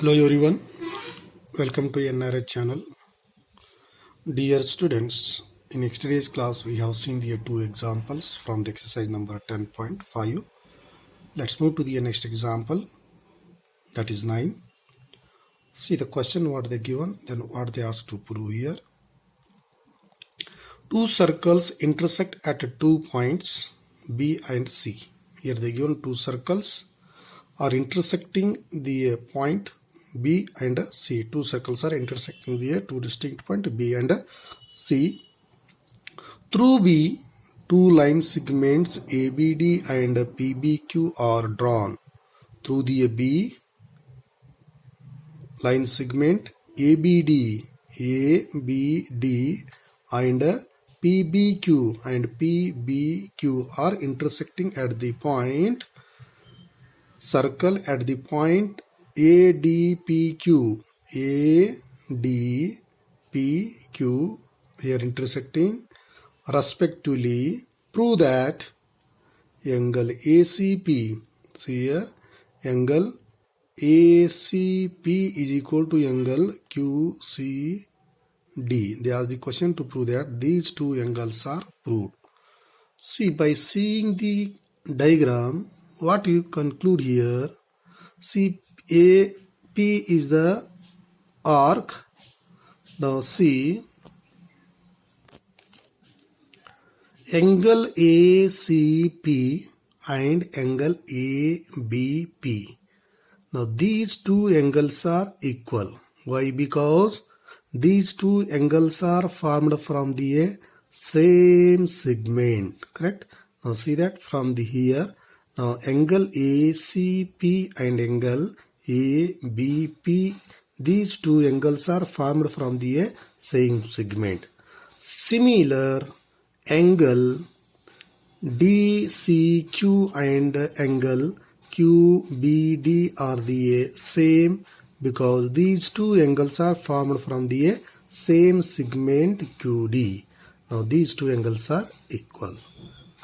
Hello everyone, welcome to NRH channel. Dear students, in yesterday's class we have seen the two examples from the exercise number 10.5. Let's move to the next example, that is 9. See the question what they given, then what they asked to prove here. Two circles intersect at 2 points B and C. Here they given two circles are intersecting the point B and C. Two circles are intersecting the two distinct points B and C. Through B, two line segments ABD and PBQ are drawn. Through the B line segment ABD and PBQ are intersecting at the point circle at the point ADPQ here intersecting respectively. Prove that angle ACP, see here, angle ACP is equal to angle QCD. They ask the question to prove that these two angles are proved. See, by seeing the diagram, what you conclude here, see AP is the arc. Now see, angle ACP and angle ABP. Now these two angles are equal. Why? Because these two angles are formed from the same segment. Correct? Now see that from the here. Now angle ACP and angle ABP, these two angles are formed from the same segment. Similar, angle DCQ and angle QBD are the same because these two angles are formed from the same segment QD. Now these two angles are equal.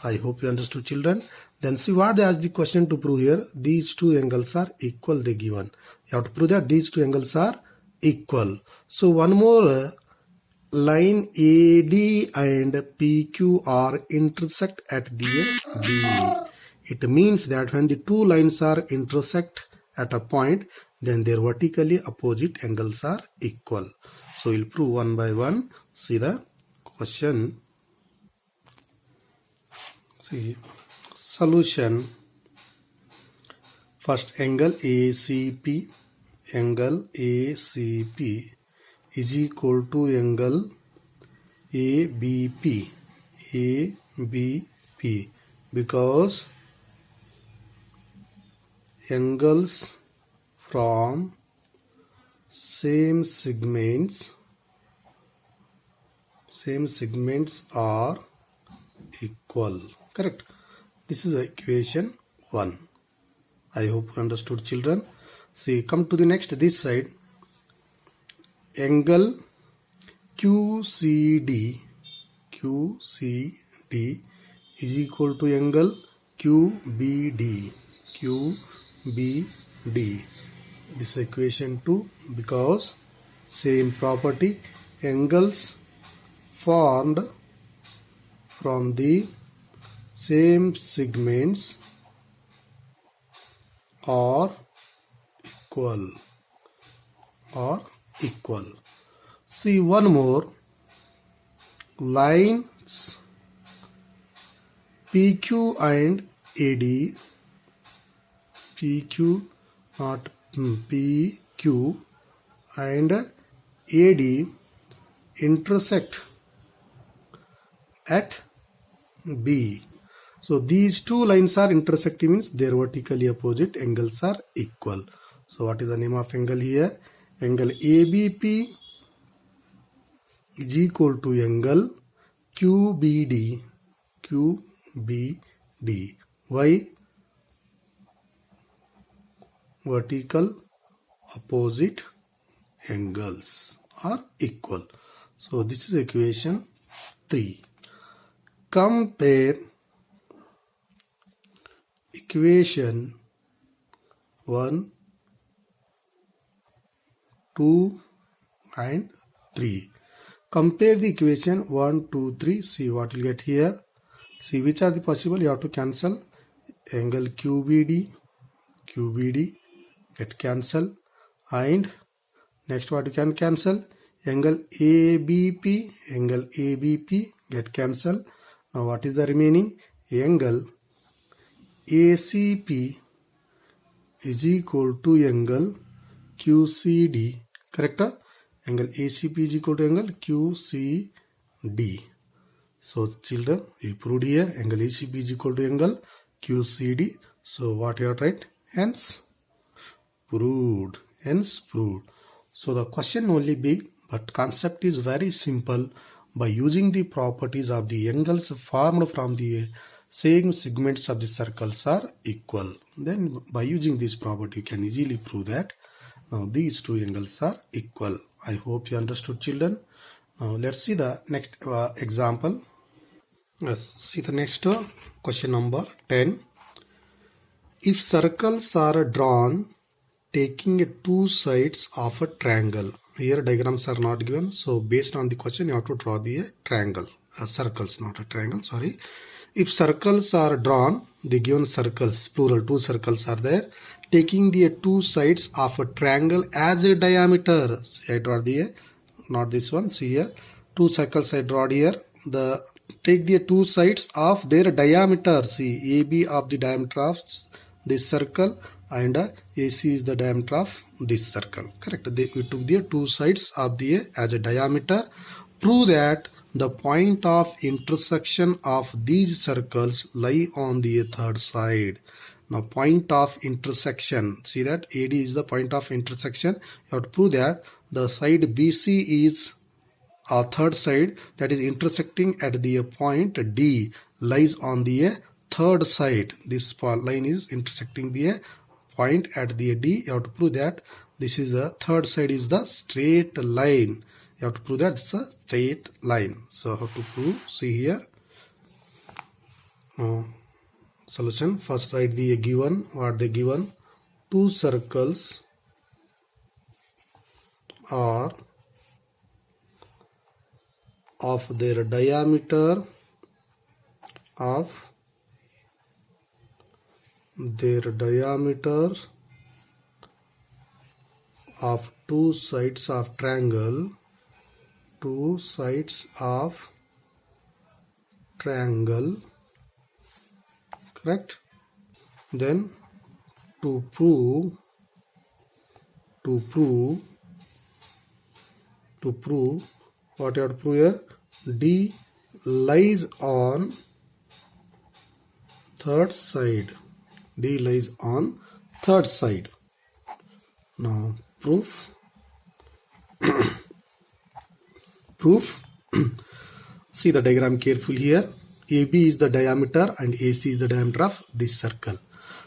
I hope you understood, children. Then see what they ask the question to prove here. These two angles are equal, they given. You have to prove that these two angles are equal. So one more line AD and PQ are intersect at the B. It means that when the two lines are intersect at a point, then their vertically opposite angles are equal. So we'll prove one by one. See the question. See, solution. First, angle ACP is equal to angle ABP because angles from same segments are equal. Correct? This is equation 1. I hope you understood, children. See, come to the next, this side. Angle QCD is equal to angle QBD. This equation 2 because same property, angles formed from the same segments are equal. See one more, lines PQ and AD, PQ and AD intersect at B. So these two lines are intersecting means their vertically opposite angles are equal. So what is the name of angle here? Angle ABP is equal to angle QBD. Why? Vertical opposite angles are equal. So this is equation 3. Compare equation 1 2 and 3. Compare the equation 1, 2, 3. See what you'll get here. See which are the possible. You have to cancel. Angle QBD get cancel. And next what you can cancel. Angle ABP get cancel. Now what is the remaining? Angle ACP is equal to angle QCD. Correct? Angle ACP is equal to angle QCD. So children, you proved here angle ACP is equal to angle QCD. So what you have to write? Hence proved. So the question only big, but concept is very simple. By using the properties of the angles formed from the same segments of the circles are equal. Then by using this property you can easily prove that now these two angles are equal. I hope you understood, children. Now let's see the next example. Let's see the next question number 10. If circles are drawn taking two sides of a triangle. Here diagrams are not given, so based on the question you have to draw the triangle. Circles, not a triangle, sorry. If circles are drawn, the given circles, plural, two circles are there, taking the two sides of a triangle as a diameter. See, I draw the, not this one, see here, two circles I draw here. Take the two sides of their diameter. See, AB of the diameter of this circle and AC is the diameter of this circle. Correct? We took the two sides of the as a diameter. Prove that the point of intersection of these circles lie on the third side. Now point of intersection, see that AD is the point of intersection. You have to prove that the side BC is a third side that is intersecting at the point D lies on the third side. This line is intersecting the point at the D. You have to prove that this is the third side is the straight line. You have to prove that it's a straight line. So how to prove? See here. Solution. First write the given. What they given? Two circles are of their diameter of two sides of triangle, correct? Then to prove what you have to prove here, D lies on third side. D lies on third side. Now proof. See the diagram carefully here. AB is the diameter and AC is the diameter of this circle.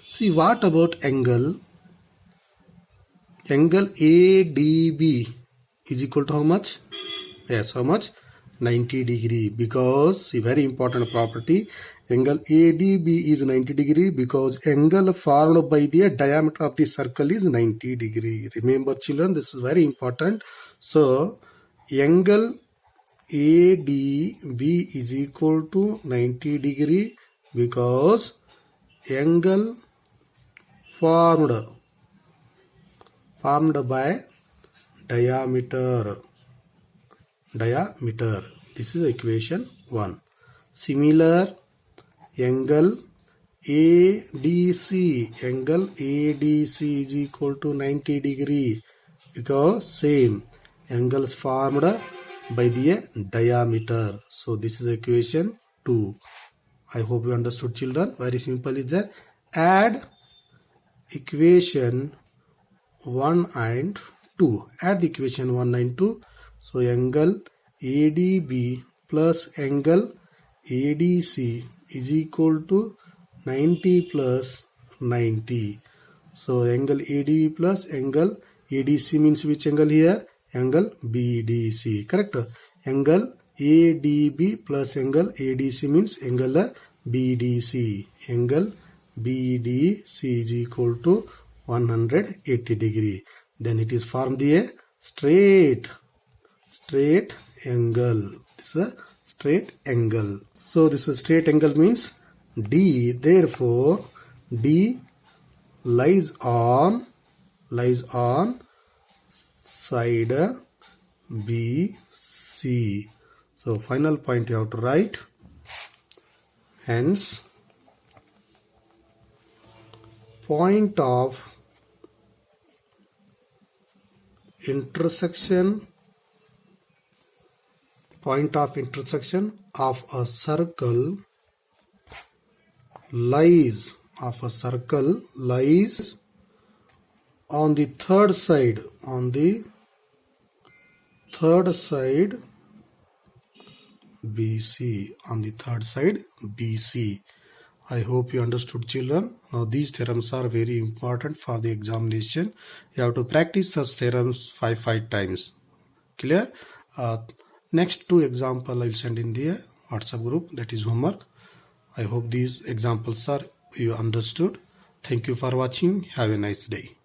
See what about angle? Angle ADB is equal to how much? Yes, how much? 90 degree, because a very important property, angle ADB is 90 degree because angle formed by the diameter of the circle is 90 degree. Remember children, this is very important. So angle ADB is equal to 90 degree because angle formed by diameter. This is equation 1. Similar, angle ADC is equal to 90 degree because same angles formed by the diameter. So this is equation 2. I hope you understood children. Very simple is that. Add equation 1 and 2. Add the equation 1 and 2. So angle ADB plus angle ADC is equal to 90 plus 90. So angle ADB plus angle ADC means which angle here? Angle BDC. Correct? Angle ADB plus angle ADC means angle BDC. Angle BDC is equal to 180 degree. Then it is form the straight angle. This is a straight angle. So this is straight angle means D. Therefore, D lies on side BC. So final point you have to write. Hence, point of intersection of a circle lies on the third side BC. I hope you understood, children. Now these theorems are very important for the examination. You have to practice such theorems 5 times. Clear? Next 2 examples I will send in the WhatsApp group. That is homework. I hope these examples are you understood. Thank you for watching. Have a nice day.